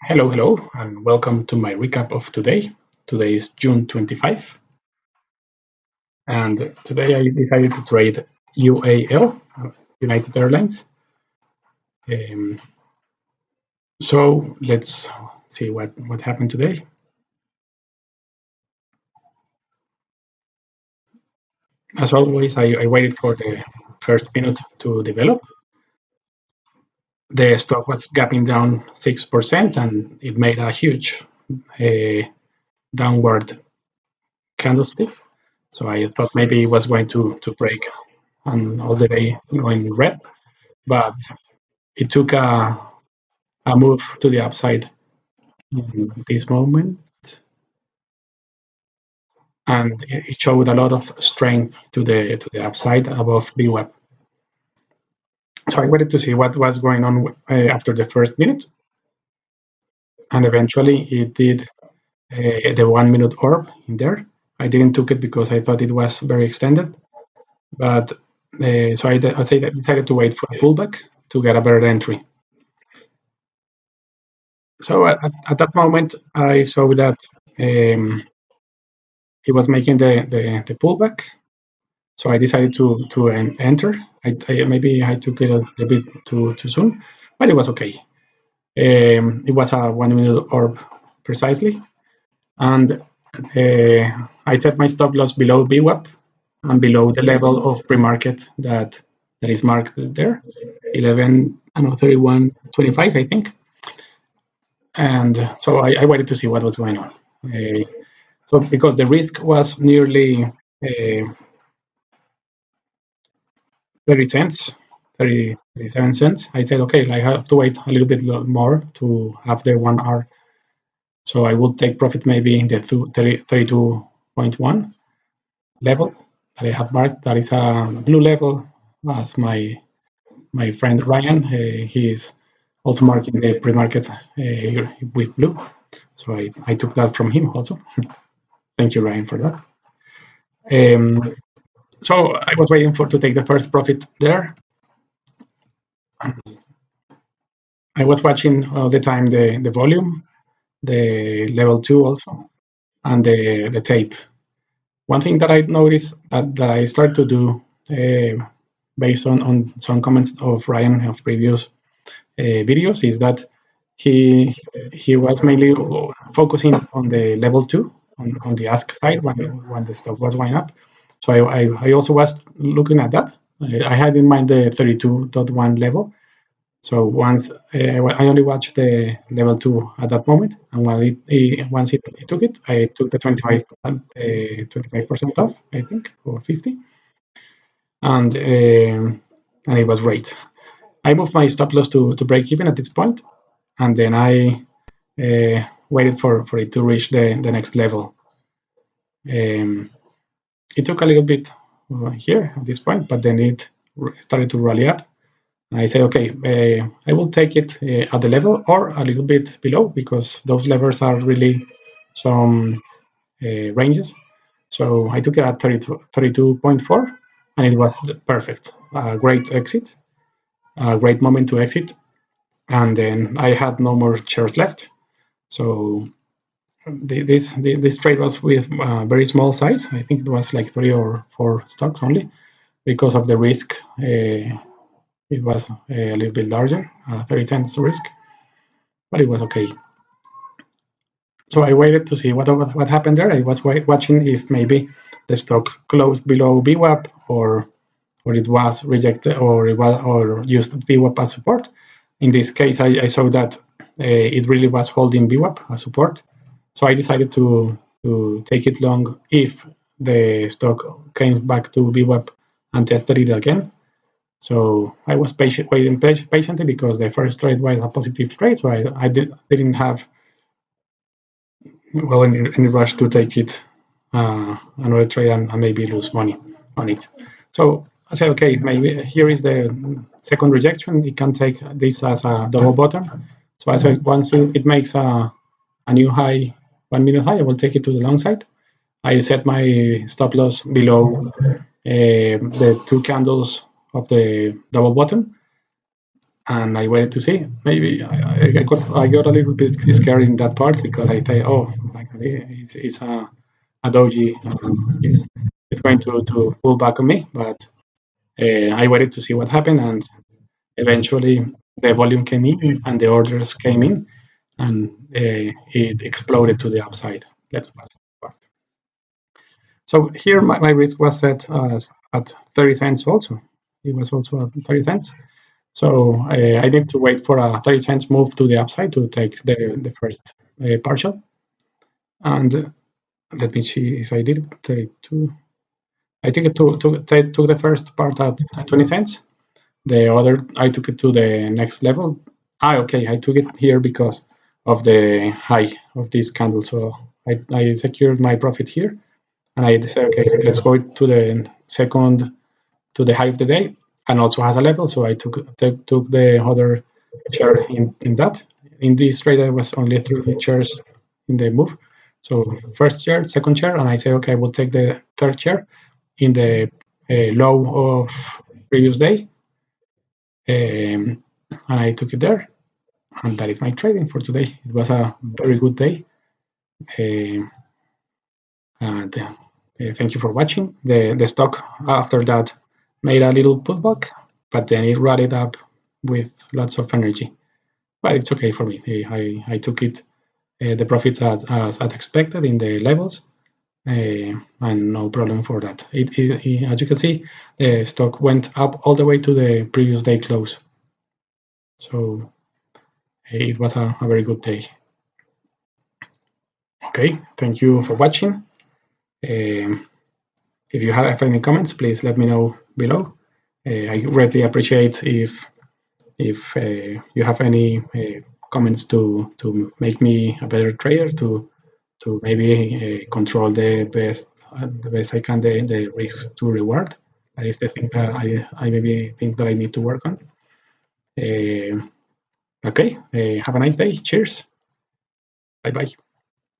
Hello, and welcome to my recap of today. Today is June 25, and today I decided to trade UAL, United Airlines. Um, so let's see what happened today. As always, I waited for the first minute to develop. The stock was gapping down 6%, and it made a huge uh, downward candlestick. So I thought maybe it was going to break and all the day going red, but it took a move to the upside in this moment, and it showed a lot of strength to the upside above VWAP. So I wanted to see what was going on after the first minute, and eventually it did the 1 minute orb in there. I didn't took it because I thought it was very extended, but so I decided to wait for a pullback to get a better entry. So at that moment, I saw that he was making the pullback. So I decided to enter. Maybe I took it a bit too soon, but it was okay. It was a 1 minute orb precisely, and I set my stop loss below VWAP and below the level of pre-market that is marked there, 31.25, I think. And so I waited to see what was going on. So because the risk was nearly 30 cents, 37 cents, I said, okay, I have to wait a little bit more to have the 1 hour. So I will take profit maybe in the 32.1 level that I have marked. That is a blue level, as my friend Ryan, he is also marking the pre-market with blue. So I took that from him also. Thank you, Ryan, for that. So I was waiting to take the first profit there. I was watching all the time the volume, the level 2 also, and the tape. One thing that I noticed that I started to do based on some comments of Ryan of previous videos is that he was mainly focusing on the level 2 on the ask side when the stock was going up. So I also was looking at that. I had in mind the 32.1 level. So once I only watched the level 2 at that moment, and once it took it, I took the 25% off, I think, or 50, and it was great. I moved my stop loss to break even at this point, and then I waited for it to reach the next level. It took a little bit here at this point, but then it started to rally up. I said, okay, I will take it at the level or a little bit below because those levels are really some ranges. So I took it at 32.4 and it was perfect. A great exit, a great moment to exit. And then I had no more shares left. So this trade was with a very small size. I think it was like 3 or 4 stocks only because of the risk. It was a little bit larger, 30 cents risk, but it was okay. So I waited to see what happened there. I was watching if maybe the stock closed below VWAP or it was rejected or used VWAP as support. In this case, I saw that it really was holding VWAP as support. So I decided to take it long if the stock came back to VWAP and tested it again. So I was waiting patiently because the first trade was a positive trade, so I didn't have any rush to take it another trade and maybe lose money on it. So I said, okay, maybe here is the second rejection. It can take this as a double bottom. So I said once it makes a new high, 1 minute high, I will take it to the long side. I set my stop loss below the 2 candles of the double bottom, and I waited to see. Maybe I got a little bit scared in that part because I thought, oh my god, it's a doji, it's going to pull back on me. But I waited to see what happened, and eventually the volume came in and the orders came in, and it exploded to the upside. Let's watch. So here my risk was set at 30 cents also. It was also at 30 cents. So I need to wait for a 30 cents move to the upside to take the first partial. And let me see if I did it. 32. I think it took the first part at 20 cents. The other, I took it to the next level. Okay, I took it here because of the high of this candle. So I secured my profit here. And I said, okay, let's go to the second, to the high of the day, and also has a level. So I took the other share in that. In this trade, I was only 3 shares in the move. So first share, second share, and I say, okay, I will take the third share in the low of previous day, and I took it there. And that is my trading for today. It was a very good day. And thank you for watching. The stock after that made a little pullback, but then it rallied up with lots of energy. But it's okay for me. I took it the profits as expected in the levels, and no problem for that. As you can see, the stock went up all the way to the previous day close. So it was a very good day. Okay, thank you for watching. If you have any comments, please let me know below. I greatly appreciate if you have any comments to make me a better trader, to maybe control the best I can the risks to reward. That is the thing that I maybe think that I need to work on. Okay, have a nice day. Cheers. Bye bye.